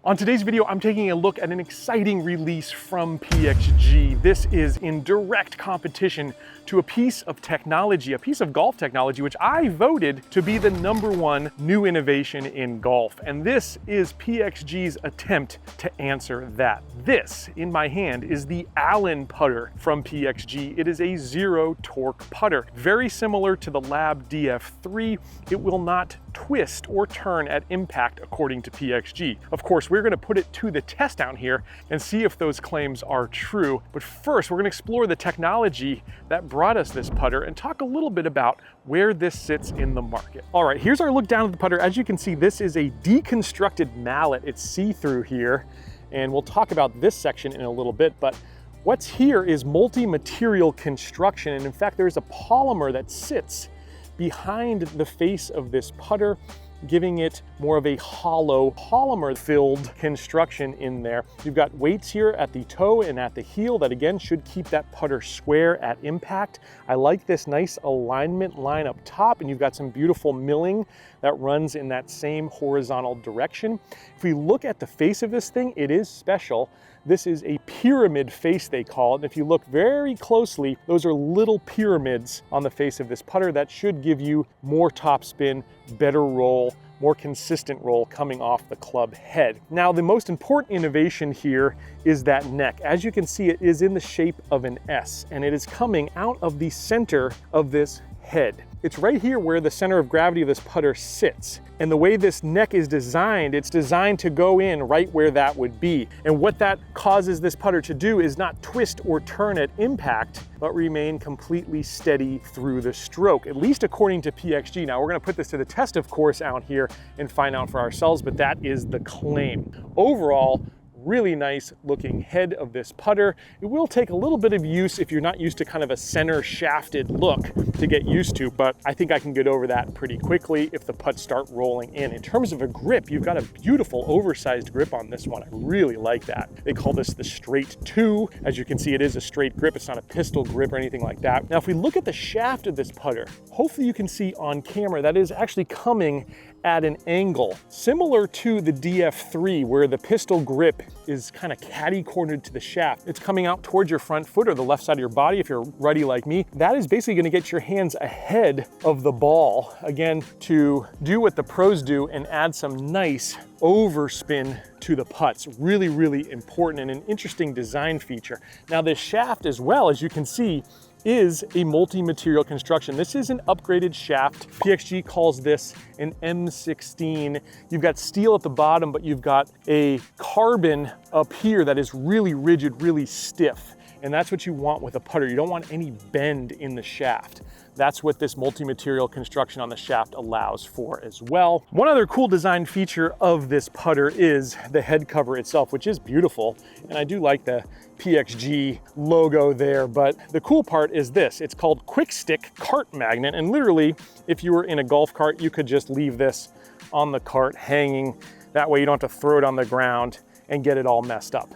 On today's video, I'm taking a look at an exciting release from PXG. This is in direct competition to a piece of technology, a piece of golf technology, which I voted to be the #1 new innovation in golf. And this is PXG's attempt to answer that. This, in my hand, is the Allen putter from PXG. It is a zero torque putter. Very similar to the Lab DF3, it will not twist or turn at impact according to PXG. Of course, we're gonna put it to the test down here and see if those claims are true. But first, we're gonna explore the technology that brought us this putter and talk a little bit about where this sits in the market. All right, here's our look down at the putter. As you can see, this is a deconstructed mallet. It's see-through here, and we'll talk about this section in a little bit, but what's here is multi-material construction, and in fact, there's a polymer that sits behind the face of this putter, giving it more of a hollow polymer-filled construction in there. You've got weights here at the toe and at the heel that again should keep that putter square at impact. I like this nice alignment line up top, and you've got some beautiful milling that runs in that same horizontal direction. If we look at the face of this thing, it is special. This is a pyramid face, they call it. And if you look very closely, those are little pyramids on the face of this putter that should give you more topspin, better roll, more consistent roll coming off the club head. Now, the most important innovation here is that neck. As you can see, it is in the shape of an S, and it is coming out of the center of this head. It's right here where the center of gravity of this putter sits. And the way this neck is designed, it's designed to go in right where that would be. And what that causes this putter to do is not twist or turn at impact, but remain completely steady through the stroke, at least according to PXG. Now, we're gonna put this to the test, of course, out here and find out for ourselves, but that is the claim. Overall, really nice looking head of this putter. It will take a little bit of use if you're not used to kind of a center shafted look to get used to, but I think I can get over that pretty quickly if the putts start rolling in. In terms of a grip, you've got a beautiful oversized grip on this one. I really like that. They call this the straight 2. As you can see, it is a straight grip. It's not a pistol grip or anything like that. Now, if we look at the shaft of this putter, hopefully you can see on camera that is actually coming at an angle similar to the DF3, where the pistol grip is kind of catty-cornered to the shaft. It's coming out towards your front foot or the left side of your body if you're righty like me. That is basically going to get your hands ahead of the ball, again, to do what the pros do and add some nice overspin to the putts. Really, really important and an interesting design feature. Now, this shaft as well, as you can see, is a multi-material construction. This is an upgraded shaft. PXG calls this an M16. You've got steel at the bottom, but you've got a carbon up here that is really rigid, really stiff. And that's what you want with a putter. You don't want any bend in the shaft. That's what this multi-material construction on the shaft allows for as well. One other cool design feature of this putter is the head cover itself, which is beautiful. And I do like the PXG logo there, but the cool part is this. It's called Quick Stick Cart Magnet. And literally, if you were in a golf cart, you could just leave this on the cart hanging. That way you don't have to throw it on the ground and get it all messed up.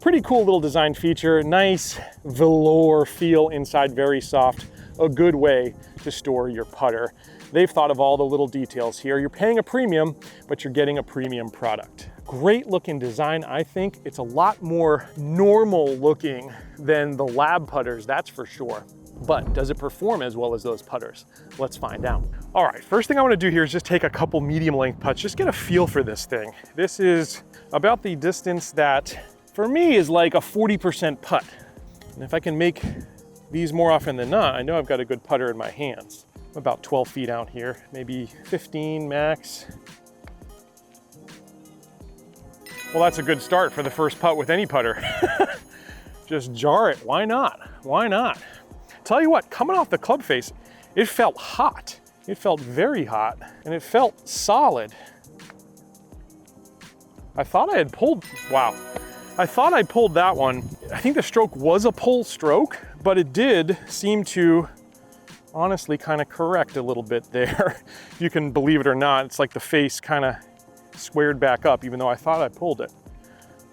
Pretty cool little design feature. Nice velour feel inside, very soft. A good way to store your putter. They've thought of all the little details here. You're paying a premium, but you're getting a premium product. Great looking design, I think. It's a lot more normal looking than the Lab putters, that's for sure. But does it perform as well as those putters? Let's find out. All right, first thing I wanna do here is just take a couple medium length putts, just get a feel for this thing. This is about the distance that, for me, is like a 40% putt. And if I can make these more often than not, I know I've got a good putter in my hands. I'm about 12 feet out here, maybe 15 max. Well, that's a good start for the first putt with any putter. Just jar it, why not? Why not? Tell you what, coming off the club face, it felt hot. It felt very hot, and it felt solid. I thought I had pulled, wow. I thought I pulled that one. I think the stroke was a pull stroke, but it did seem to honestly kind of correct a little bit there. You can believe it or not, it's like the face kind of squared back up, even though I thought I pulled it.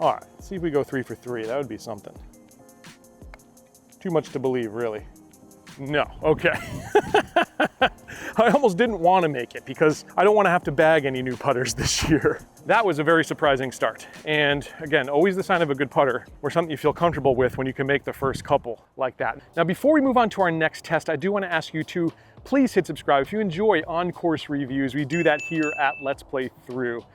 All right, let's see if we go 3 for 3. That would be something. Too much to believe, really. No, okay. I almost didn't want to make it because I don't want to have to bag any new putters this year. That was a very surprising start. And again, always the sign of a good putter or something you feel comfortable with when you can make the first couple like that. Now, before we move on to our next test, I do want to ask you to please hit subscribe. If you enjoy on-course reviews, we do that here at Let's Play Through.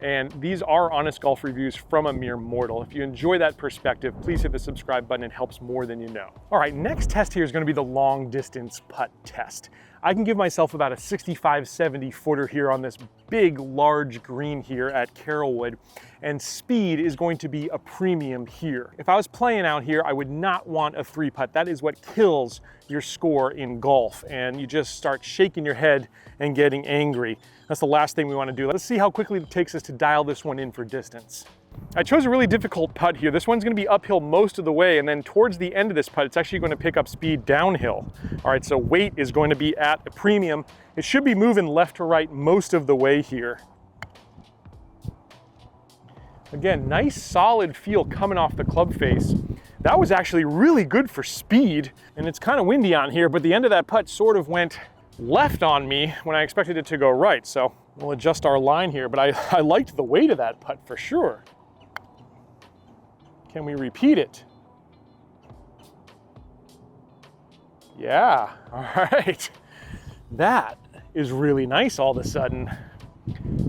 And these are honest golf reviews from a mere mortal. If you enjoy that perspective, please hit the subscribe button. It helps more than you know. All right, next test here is going to be the long distance putt test. I can give myself about a 65, 70 footer here on this big, large green here at Carrollwood, and speed is going to be a premium here. If I was playing out here, I would not want a 3-putt. That is what kills your score in golf, and you just start shaking your head and getting angry. That's the last thing we want to do. Let's see how quickly it takes us to dial this one in for distance. I chose a really difficult putt here. This one's going to be uphill most of the way, and then towards the end of this putt, it's actually going to pick up speed downhill. All right, so weight is going to be at a premium. It should be moving left to right most of the way here. Again, nice solid feel coming off the club face. That was actually really good for speed, and it's kind of windy on here, but the end of that putt sort of went left on me when I expected it to go right. So we'll adjust our line here, but I liked the weight of that putt for sure. Can we repeat it? Yeah, all right. That is really nice all of a sudden.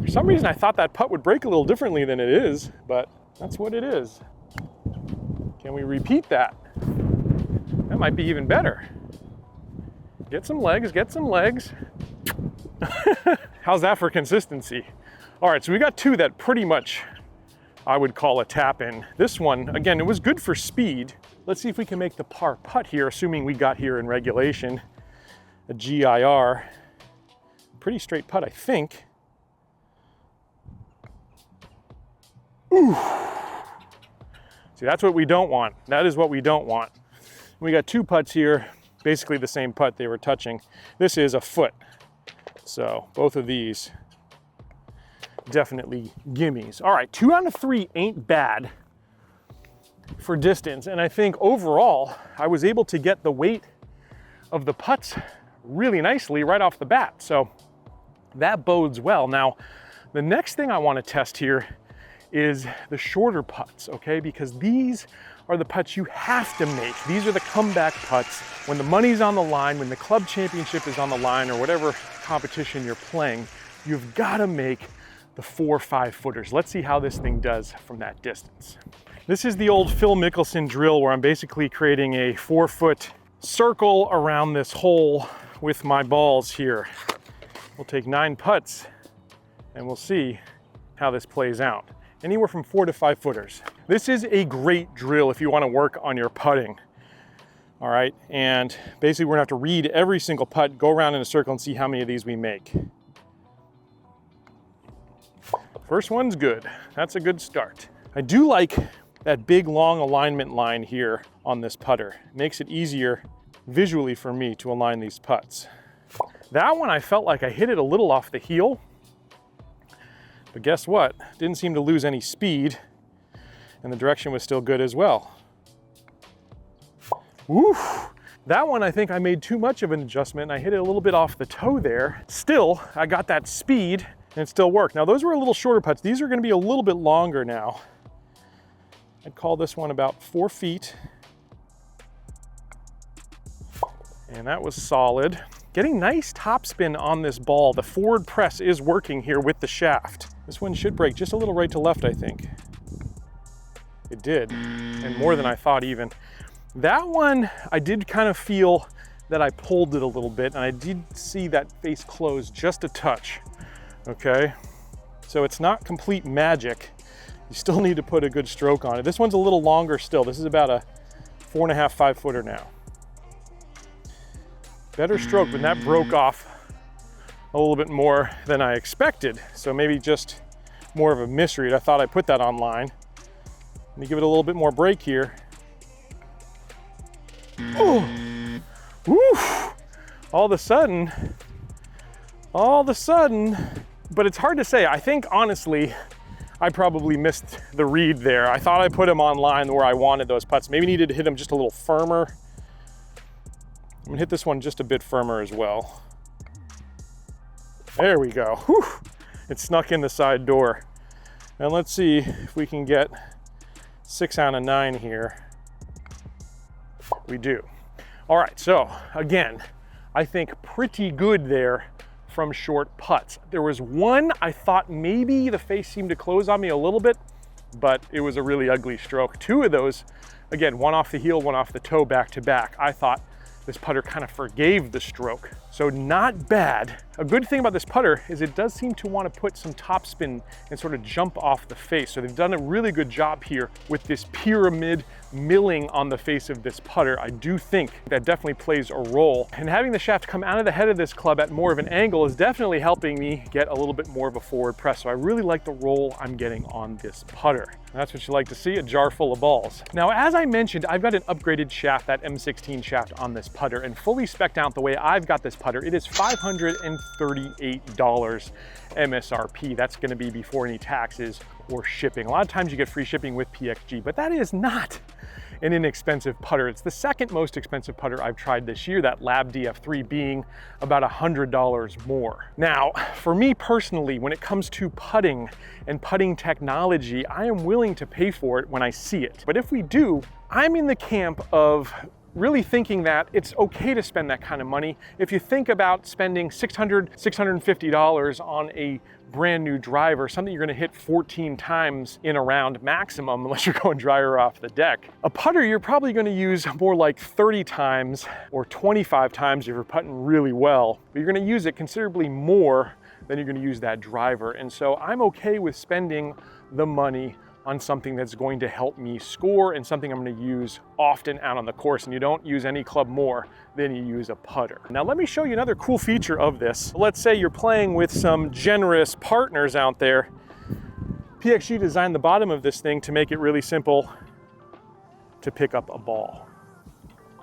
For some reason, I thought that putt would break a little differently than it is, but that's what it is. Can we repeat that? That might be even better. Get some legs, get some legs. How's that for consistency? All right, so we got two that pretty much I would call a tap in. This one, again, it was good for speed. Let's see if we can make the par putt here, assuming we got here in regulation. A GIR. Pretty straight putt, I think. Ooh. See, that's what we don't want. That is what we don't want. We got two putts here, basically the same putt they were touching. This is a foot. So both of these definitely gimmies. All right, 2 out of 3 ain't bad for distance. And I think overall, I was able to get the weight of the putts really nicely right off the bat. So that bodes well. Now, the next thing I want to test here is the shorter putts, okay? Because these are the putts you have to make. These are the comeback putts when the money's on the line, when the club championship is on the line, or whatever competition you're playing. You've got to make the 4 or 5 footers. Let's see how this thing does from that distance. This is the old Phil Mickelson drill where I'm basically creating a 4-foot circle around this hole with my balls here. We'll take 9 putts and we'll see how this plays out. Anywhere from 4 to 5 footers. This is a great drill if you want to work on your putting. All right, and basically we're gonna have to read every single putt, go around in a circle and see how many of these we make. First one's good. That's a good start. I do like that big long alignment line here on this putter. It makes it easier visually for me to align these putts. That one I felt like I hit it a little off the heel, but guess what? Didn't seem to lose any speed, and the direction was still good as well. Woo! That one I think I made too much of an adjustment. I hit it a little bit off the toe there. Still, I got that speed and it still worked. Now those were a little shorter putts. These are gonna be a little bit longer now. I'd call this one about 4 feet. And that was solid. Getting nice topspin on this ball. The forward press is working here with the shaft. This one should break just a little right to left, I think. It did, and more than I thought even. That one, I did kind of feel that I pulled it a little bit, and I did see that face close just a touch, okay? So it's not complete magic. You still need to put a good stroke on it. This one's a little longer still. This is about a 4.5, 5 footer now. Better stroke, but that broke off a little bit more than I expected. So maybe just more of a misread. I thought I put that online. Let me give it a little bit more break here. Oh, woo! All of a sudden, but it's hard to say. I think honestly, I probably missed the read there. I thought I put them online where I wanted those putts. Maybe needed to hit them just a little firmer. I'm gonna hit this one just a bit firmer as well. There we go. Whew. It snuck in the side door. And let's see if we can get 6 out of 9 here. We do. All right, so again, I think pretty good there from short putts. There was one I thought maybe the face seemed to close on me a little bit, but it was a really ugly stroke. 2 of those, again, one off the heel, one off the toe, back to back. I thought this putter kind of forgave the stroke. So not bad. A good thing about this putter is it does seem to want to put some topspin and sort of jump off the face. So they've done a really good job here with this pyramid milling on the face of this putter. I do think that definitely plays a role. And having the shaft come out of the head of this club at more of an angle is definitely helping me get a little bit more of a forward press. So I really like the roll I'm getting on this putter. That's what you like to see, a jar full of balls. Now, as I mentioned, I've got an upgraded shaft, that M16 shaft on this putter, and fully spec'd out the way I've got this putter, it is $538 MSRP. That's gonna be before any taxes or shipping. A lot of times you get free shipping with PXG, but that is not an inexpensive putter. It's the second most expensive putter I've tried this year, that Lab DF3 being about $100 more. Now, for me personally, when it comes to putting and putting technology, I am willing to pay for it when I see it. But if we do, I'm in the camp of really thinking that it's okay to spend that kind of money. If you think about spending $600, $650 on a brand new driver, something you're gonna hit 14 times in a round maximum, unless you're going driver off the deck. A putter, you're probably gonna use more like 30 times or 25 times if you're putting really well, but you're gonna use it considerably more than you're gonna use that driver. And so I'm okay with spending the money on something that's going to help me score and something I'm going to use often out on the course, and you don't use any club more than you use a putter. Now let me show you another cool feature of this. Let's say you're playing with some generous partners out there. PXG designed the bottom of this thing to make it really simple to pick up a ball.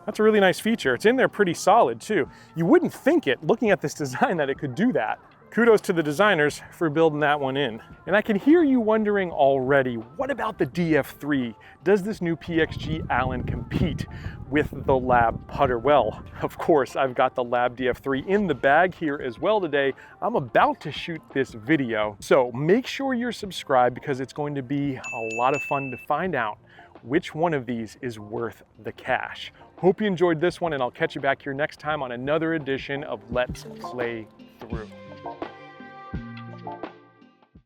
That's a really nice feature. It's in there pretty solid too. You wouldn't think it, looking at this design, that it could do that. Kudos to the designers for building that one in. And I can hear you wondering already, what about the DF3? Does this new PXG Allen compete with the Lab putter? Well, of course, I've got the Lab DF3 in the bag here as well today. I'm about to shoot this video. So make sure you're subscribed, because it's going to be a lot of fun to find out which one of these is worth the cash. Hope you enjoyed this one, and I'll catch you back here next time on another edition of Let's Play Through.